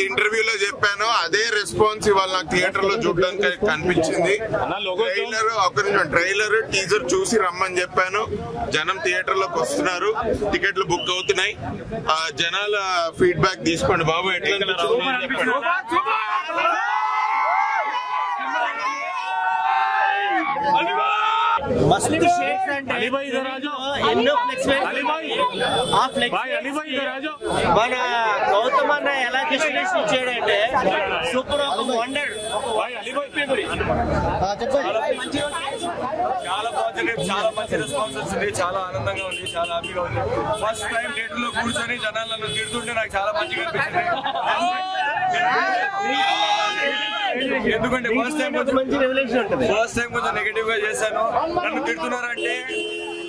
ఇంటర్వ్యూలో చెప్పానో అదే రెస్పాన్స్ ఇవాళ నాకు థియేటర్ లో చూడడానికి కనిపించింది. ట్రైలర్ టీజర్ చూసి రమ్మని చెప్పాను. జనం థియేటర్ లోకి వస్తున్నారు, టికెట్లు బుక్ అవుతున్నాయి. జనాల ఫీడ్బ్యాక్ తీసుకోండి బాబు. ఎట్లా మస్తు షేక్స్ అంటే ఎన్నో ఫ్లెక్స్ ఆ ఫ్లెక్స్ మన గౌతమ్ అన్న ఎలా డిస్ట్రిబ్యూషన్ ఇచ్చాడంటే సూపర్, ఒక వండర్. చాలా పాజిటివ్, చాలా మంచి రెస్పాన్స్ వచ్చింది. చాలా ఆనందంగా ఉంది, చాలా హ్యాపీగా ఉంది. ఫస్ట్ టైం థియేటర్ లో కూర్చొని జనాలను తిడుతుంటే నాకు చాలా మంచిగా అనిపించింది. ఎందుకంటే ఫస్ట్ టైం కొంచెం నెగటివ్ గా చేశాను. నన్ను తిడుతున్నారంటే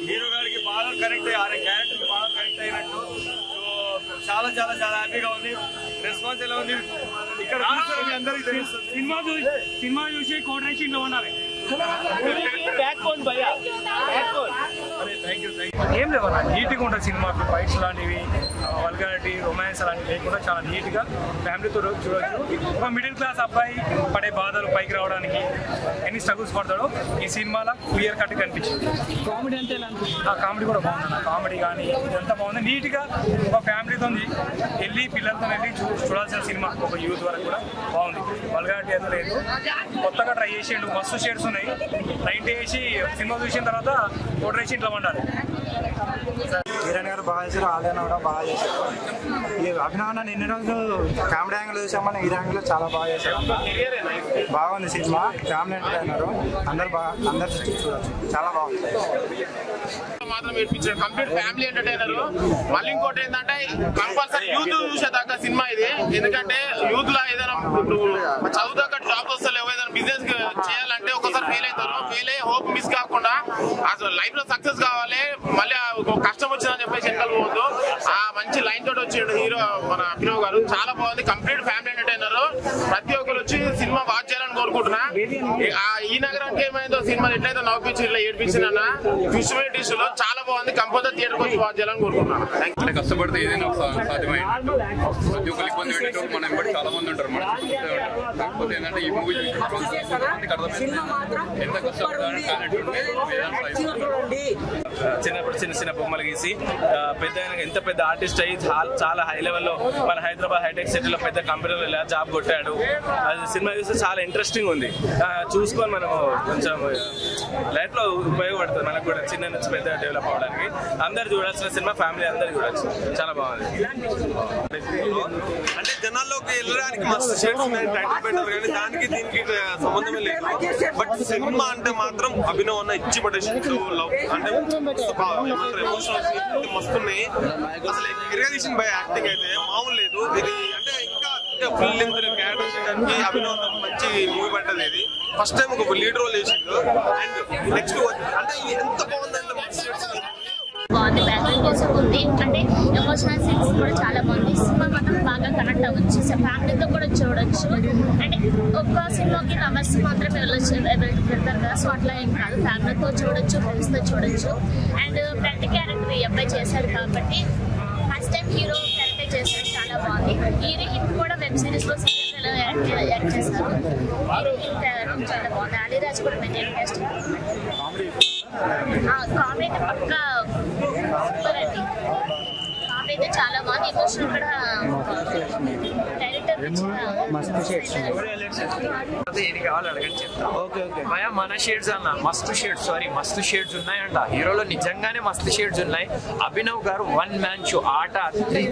హీరో గారికి బాగా కనెక్ట్ అయ్యి క్యారెక్టర్ కి బాగా కనెక్ట్ అయినట్టు. చాలా చాలా చాలా హ్యాపీగా ఉంది. రెస్పాన్స్ ఎలా ఉంది ఇక్కడ అందరికి తెలుస్తుంది. సినిమా చూసి కోఆర్డినేషన్ లో ఉండాలి. ఏం లేవన్నా, నీట్గా ఉంటుంది సినిమా. ఫైట్స్ లాంటివి, వల్గారిటీ, రొమాన్స్ అలాంటివి లేకుండా చాలా నీట్గా ఫ్యామిలీతో చూడవచ్చు. ఒక మిడిల్ క్లాస్ అబ్బాయి పడే బాధలు పైకి రావడానికి ఎన్ని స్ట్రగుల్స్ పడతాడో ఈ సినిమాలో క్లియర్ కట్ కనిపించింది. కామెడీ అంటే ఆ కామెడీ కూడా బాగుంది. కామెడీ కానీ ఇదంతా బాగుంది. నీట్గా ఒక ఫ్యామిలీతో వెళ్ళి పిల్లలతో వెళ్ళి చూడాల్సిన సినిమా. ఒక యూత్ వరకు కూడా బాగుంది. వల్గారిటీ అయితే లేదు. కొత్తగా ట్రై చేసిండు, మస్తు షేడ్స్ ఉన్నాయి. నైట్ వేసి సినిమా చూసిన తర్వాత కోటరేసి ఇంట్లో ఉండాలి. కిరణ్ గారు బాగా చేశారు, ఆలయన కూడా బాగా చేశారు. ఈ అభినవ్ ఎన్ని రోజులు కామెడీ యాంగిల్ చూసామని ఈ యాంగిల్ చాలా బాగా చేశారు. బాగుంది సినిమా, ఫ్యామిలీ ఎంటర్టైనర్, అందరు చూడొచ్చు, చాలా బాగుంది. మాత్రం ఏడ్పించారు, కంప్లీట్ ఫ్యామిలీ ఎంటర్టైనర్. మళ్ళీ ఇంకోటి ఏంటంటే కంపల్సరీ యూత్ చూసేదాకా సినిమా ఇది. ఎందుకంటే యూత్ లో ఏదైనా ఇప్పుడు చదువుదాకా జాబ్ వస్తలేవు, ఏదైనా బిజినెస్ చేయాలంటే ఒకసారి ఫెయిల్ అవుతారు. ఫెయిల్ అయ్యి హోప్ మిస్ కాకుండా అసలు లైఫ్ లో సక్సెస్ కావాలి, మళ్ళీ కష్టం వచ్చిందని చెప్పేసి వెనకాల పోవద్దు. ఆ మంచి లైన్ తోటి వచ్చిండు హీరో మన అభినవ్ గారు. చాలా బాగుంది, కంప్లీట్ ఫ్యామిలీ ఎంటర్టైనర్. ప్రతి ఒక్కరు వచ్చి సినిమా వాచ్ చేయాలని కోరుకుంటున్నా. ఈ నగరానికి ఏమైందో సినిమా ఎట్లయితే నవ్వించి ఇట్లా ఏడిపించిన ఫిష్ లో చాలా బాగుంది. కంపల్సరీ థియేటర్ వచ్చి వాచ్ చేయాలని కోరుకుంటున్నాను. కష్టపడితే ఏదైనా సాధ్యమైంది. ప్రతి ఒక్కరు ఇబ్బంది పెట్టేటప్పుడు మన వెంబడి చాలా మంది ఉంటారు, మన చుట్టూ ఉంటారు. కాకపోతే ఏంటంటే ఈ మూవీ కొంతమందికి అర్థమైంది ఎంత కష్టపడాలని చిన్నప్పుడు చిన్న చిన్న బొమ్మలు గీసి పెద్ద ఎంత పెద్ద ఆర్టిస్ట్ అయ్యి చాలా హై లెవెల్లో మన హైదరాబాద్ హైటెక్ సిటీలో పెద్ద కంపెనీలో ఇలా జాబ్ కొట్టాడు. అది సినిమా చూస్తే చాలా ఇంట్రెస్టింగ్ ఉంది. చూసుకొని మనము కొంచెం లైఫ్ లో ఉపయోగపడుతుంది మనకు కూడా, చిన్న నుంచి పెద్ద డెవలప్ అవడానికి. అందరు చూడాల్సిన సినిమా, ఫ్యామిలీ అందరు చూడొచ్చు, చాలా బాగుంది. అంటే జనాల్లోకి వెళ్ళడానికి మస్తు షేడ్స్ ఉన్నాయి, టైటిల్ పెట్టారు కానీ దానికి దీనికి సంబంధమే లేదు. బట్ సినిమా అంటే మాత్రం అభినవ్ అన్న ఇచ్చి పడేసి అంటే ఎమోషనల్ మస్తున్నాయి. అసలు ఇరిగేషన్ బై యాక్టింగ్ అయితే మామూలు లేదు. ఇది అంటే ఇంకా ఫుల్ లెంత్ క్యారెక్టర్ చేయడానికి అభినవ్ మంచి మూవీ పడ్డది. ఇది ఫస్ట్ టైం ఒక లీడ్ రోల్ వేసిండు. అండ్ నెక్స్ట్ అంటే ఎంత బాగుందంటే బాగుంది, బ్యాక్గ్రౌండ్ మ్యూజిక్ ఉంది, అంటే ఎమోషనల్ సీన్స్ కూడా చాలా బాగుంది. సినిమా మాత్రం బాగా కనెక్ట్ అవ్వచ్చు, ఫ్యామిలీతో కూడా చూడొచ్చు. అంటే ఒక్క సినిమాకి లవర్స్ మాత్రమే వెళ్తారు కదా, సో అట్లా ఏం కాదు, ఫ్యామిలీతో చూడొచ్చు, ఫ్రెండ్స్తో చూడొచ్చు. అండ్ ఫ్రెండ్ క్యారెక్టర్ ఈ అబ్బాయి చేశాడు కాబట్టి ఫస్ట్ టైం హీరో క్యారెక్టర్ చేశాడు, చాలా బాగుంది. ఇది కూడా వెబ్ సిరీస్ లో యాక్ట్ చేశారు, చాలా బాగుంది. అలీరాజ్ కూడా మెయిన్ క్యాస్ట్. కామెడీ అయితే పక్కా సూపర్ అండి, కామెడీ అయితే చాలా బాగుంది. ఎమోషన్ కూడా డైరెక్టర్ మన షేడ్స్ అన్న మస్తు షేడ్స్ ఉన్నాయంట. హీరోలో నిజంగానే మస్తు షేడ్స్ ఉన్నాయి. అభినవ్ గారు వన్ మ్యాన్ షో, ఆట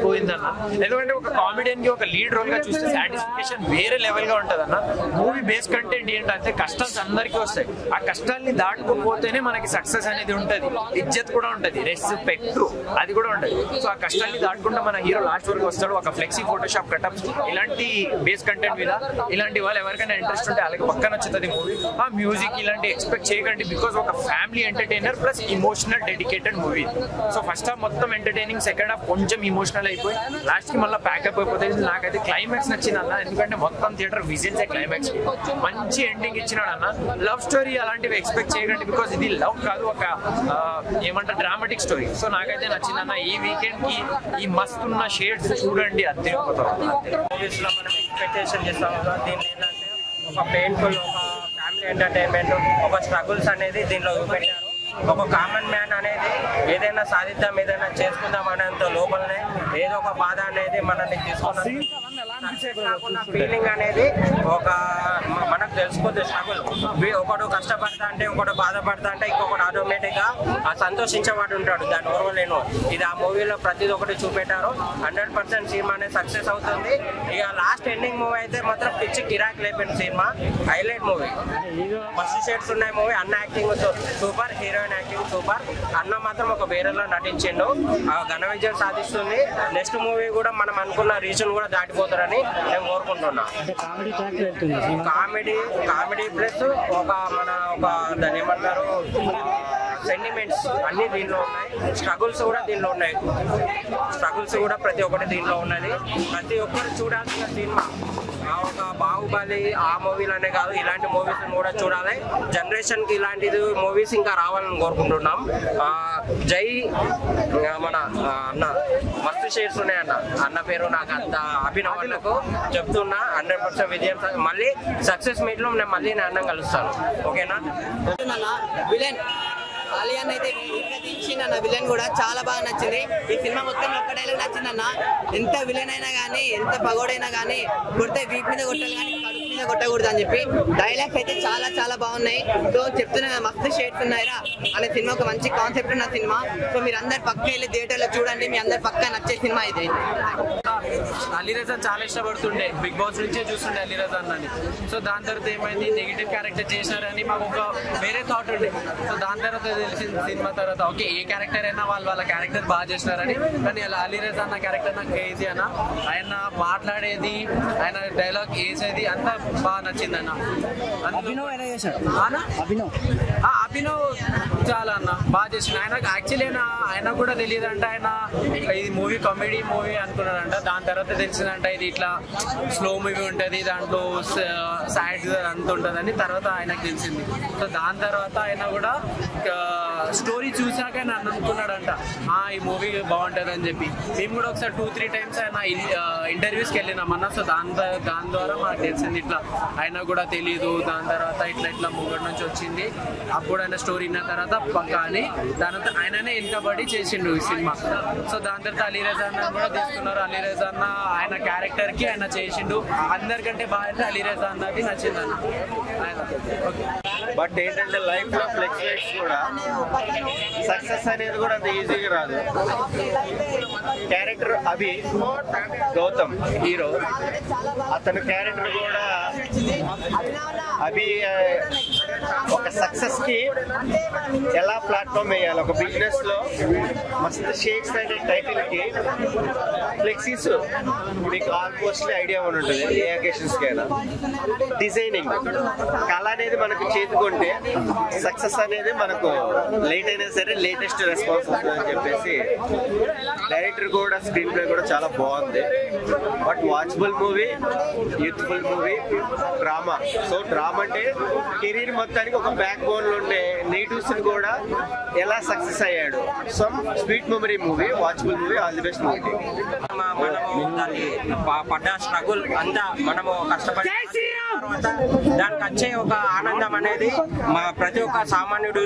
పోయిందన్న. ఎందుకంటే ఒక కామెడియన్ కి ఒక లీడ్ రోల్ గా చూస్తే సాటిస్ఫికేషన్ వేరే లెవెల్ గా ఉంటది అన్న. మూవీ బేస్ కంటెంట్ ఏంటంటే కష్టాలు అందరికీ వస్తాయి, ఆ కష్టాలని దాటుకోపోతేనే మనకి సక్సెస్ అనేది ఉంటది, ఇజ్జత్ కూడా ఉంటది, రెస్పెక్ట్ అది కూడా ఉంటది. సో ఆ కష్టాన్ని దాటుకుంటా మన హీరో లాస్ట్ వరకు వస్తాడు. ఒక ఫ్లెక్సీ ఫోటోషాప్ కటప్ ఇలాంటి బేస్ కంటెంట్ మీద. ఇలాంటి వాళ్ళు ఎవరికైనా ఇంట్రెస్ట్ ఉంటే వాళ్ళకి పక్కన వచ్చేది మూవీ. ఆ మ్యూజిక్ ఇలాంటి ఎక్స్పెక్ట్ చేయకండి, బికాస్ ఒక family entertainer plus emotional dedicated movie. So first half మొత్తం ఎంటర్టైనింగ్, సెకండ్ హాఫ్ కొంచెం ఇమోషనల్ అయిపోయి లాస్ట్ కి మళ్ళీ ప్యాకప్ అయిపోతుంది. నాకైతే క్లైమాక్స్ నచ్చింది అన్న, ఎందుకంటే మొత్తం థియేటర్ విజిల్సే క్లైమాక్స్. మంచి ఎండింగ్ ఇచ్చినాడు అన్న. లవ్ స్టోరీ అలాంటివి ఎక్స్పెక్ట్ చేయకండి, బికాస్ ఇది లవ్ కాదు, ఒక ఏమంటారు డ్రామాటిక్ స్టోరీ. సో నాకైతే నచ్చిందన్న. ఈ వీకెండ్ కి ఈ మస్తున్న షేడ్స్ చూడండి, అద్దెపోతారు. మూవీస్ లో మనం ఎక్స్పెక్టేషన్ చేస్తాం కదా, దీన్ని ఏంటంటే ఒక పెయిన్ఫుల్, ఒక ఫ్యామిలీ ఎంటర్టైన్మెంట్, ఒక స్ట్రగుల్స్ అనేది దీనిలో చూపెట్టారు. ఒక కామన్ మ్యాన్ అనేది ఏదైనా సాధిద్దాం, ఏదైనా చేసుకుందాం అనేంత లోపలనే ఏదో ఒక బాధ అనేది మనల్ని తీసుకున్నాం. ఫీలింగ్ అనేది ఒక మనకు తెలిసిపోతుంది. స్ట్రగుల్ ఒకడు కష్టపడతా అంటే, ఒకడు బాధపడతా అంటే, ఇంకొకటి ఆటోమేటిక్ గా సంతోషించేవాడు ఉంటాడు. దాని ఓర్వలేను. ఇది ఆ మూవీలో ప్రతి ఒక్కటి చూపెట్టారు. 100% సినిమా అనేది సక్సెస్ అవుతుంది. ఇక లాస్ట్ ఎండింగ్ మూవీ అయితే మాత్రం పిచ్చి కిరాక్ లేపిన cinema, highlight movie. First shades ఉన్నాయి మూవీ. అన్న acting super, heroine acting super. అన్న మాత్రం ఒక వేరేలో నటించిండు, ఘన విజయం సాధిస్తుంది. నెక్స్ట్ మూవీ కూడా మనం అనుకున్న రీజన్ కూడా దాటిపోతారని నేను కోరుకుంటున్నా. కామెడీ ప్లస్ ఒక దాన్ని ఏమంటారు సెంటిమెంట్స్ అన్ని దీనిలో ఉన్నాయి. స్ట్రగుల్స్ కూడా దీనిలో ఉన్నాయి. స్ట్రగుల్స్ కూడా ప్రతి ఒక్కటి దీనిలో ఉన్నది. ప్రతి ఒక్కరు చూడాల్సిన సినిమా. ఒక బాహుబలి ఆ మూవీలనే కాదు, ఇలాంటి మూవీస్ కూడా చూడాలి. జనరేషన్ కి ఇలాంటి మూవీస్ ఇంకా రావాలని కోరుకుంటున్నాం. జై మన అన్న, మస్తు షేడ్స్ ఉన్నాయన్న. అన్న పేరు నాకు అంత అభినవాళ్ళకు చెప్తున్నా. 100% విజయం. మళ్ళీ సక్సెస్ మీట్ లో నేను మళ్ళీ అన్నం కలుస్తాను. ఓకేనా? ఆలియన్ అయితే ఇచ్చిందన్న. విలన్ కూడా చాలా బాగా నచ్చింది. ఈ సినిమా మొత్తం ఒక్క డైలాగ్ నచ్చిందన్న. ఎంత విలన్ అయినా కానీ, ఎంత పగోడైనా కానీ కొడితే వీప్ మీద కొట్టాలి కానీ కడుపు మీద కొట్టకూడదు అని చెప్పి డైలాగ్స్ అయితే చాలా చాలా బాగున్నాయి. సో చెప్తున్నా, మస్తు షేడ్స్ ఉన్నాయిరా అనే సినిమా ఒక మంచి కాన్సెప్ట్ ఉన్న సినిమా. సో మీరు అందరు పక్క వెళ్ళి థియేటర్లో చూడండి. మీ అందరు పక్క నచ్చే సినిమా ఇది. అలీరజాన్ చాలా ఇష్టపడుతుండే, బిగ్ బాస్ నుంచే చూస్తుండే అలీరజాన్ అని. సో దాని తర్వాత ఏమైంది, నెగిటివ్ క్యారెక్టర్ చేసినారని మాకు ఒక వేరే థాట్ ఉండే. సో దాని తర్వాత తెలిసింది సినిమా తర్వాత, ఓకే ఏ క్యారెక్టర్ అయినా వాళ్ళ క్యారెక్టర్ బాగా చేసినారని. కానీ అలా అలీరజాన్ అన్న క్యారెక్టర్ నాకు క్రేజీ అన్న. ఆయన మాట్లాడేది, ఆయన డైలాగ్ వేసేది అంతా బాగా నచ్చింది అన్న. అభినవ్ చాలా అన్న బాగా చేసిండు. ఆయన యాక్చువల్లీ ఆయన కూడా తెలియదు అంట, ఆయన ఇది మూవీ కామెడీ మూవీ అనుకున్నాడంట. దాని తర్వాత తెలిసిందంట ఇది ఇట్లా స్లో మూవీ ఉంటుంది, దాంట్లో సాడ్ అంత ఉంటుందని తర్వాత ఆయనకు తెలిసింది. సో దాని తర్వాత ఆయన కూడా స్టోరీ చూసాక ఆయన అనుకున్నాడంట ఈ మూవీ బాగుంటుంది అని చెప్పి. మేము కూడా ఒకసారి 2-3 times ఆయన ఇంటర్వ్యూస్కి వెళ్ళినామన్నా. సో దాని ద్వారా మాకు తెలిసింది ఇట్లా ఆయన కూడా తెలియదు. దాని తర్వాత ఇట్లా ముంగటి నుంచి వచ్చింది. అప్పుడు ఆయన స్టోరీ విన్న తర్వాత పక్కా అని దాని తర్వాత ఆయననే వెనుకబడి చేసిండు ఈ సినిమా. సో దాని తర్వాత అలీరజాన్ కూడా తీసుకున్నారు. అలీరజాన్ ఆయన క్యారెక్టర్ కి ఆయన చేసిండు. అందరికంటే బాగా అయితే అలీరజాన్ అది నచ్చిందన్న. బట్ ఏంటంటే లైఫ్ లో ఫ్లెక్చువేట్స్ కూడా సక్సెస్ అనేది కూడా అంత ఈజీగా రాదు. క్యారెక్టర్ అభి గౌతమ్ హీరో, అతని క్యారెక్టర్ కూడా అభి ఒక సక్సెస్ కి ఎలా ప్లాట్ఫామ్ వేయాలి. ఒక బిజినెస్ లో మస్తు షేక్స్ అనే టైటిల్ కి ఫ్లెక్సీస్ మీకు ఆల్మోస్ట్ ఐడియా ఉంటుంది. ఏ అకేషన్స్ కైనా డిజైనింగ్ కళ అనేది మనకు చేతుకుంటే సక్సెస్ అనేది మనకు లేట్ అయినా సరే లేటెస్ట్ రెస్పాన్స్ వస్తుందని చెప్పేసి డైరెక్టర్ కూడా స్క్రీన్ ప్లే కూడా చాలా బాగుంది. But watchable movie, youthful movie, drama. So drama అంటే కెరీర్ మొత్తానికి ఒక బ్యాక్ బోన్ లో ఉండే నెగిటివ్స్ కూడా ఎలా సక్సెస్ అయ్యాడు. So sweet memory movie, watchable movie, all the best movie. పడ్డ స్ట్రగుల్ అంతా మనము కష్టపడి తర్వాత దానికి వచ్చే ఒక ఆనందం అనేది ప్రతి ఒక్క సామాన్యుడు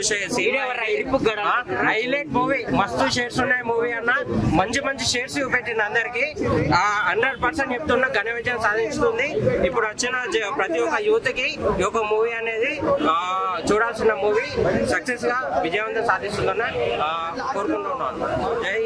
హైలైట్ మూవీ. మస్తు షేడ్స్ ఉన్నాయి మూవీ అన్న. మంచి షేడ్స్ చూపెట్టింది అందరికి. 100% చెప్తున్నా ఘన విజయం సాధిస్తుంది. ఇప్పుడు వచ్చిన ప్రతి ఒక్క యూత్ కి ఈ యొక్క మూవీ అనేది చూడాల్సిన మూవీ. సక్సెస్ గా విజయవంతం సాధిస్తుందని కోరుకుంటున్నాను. జై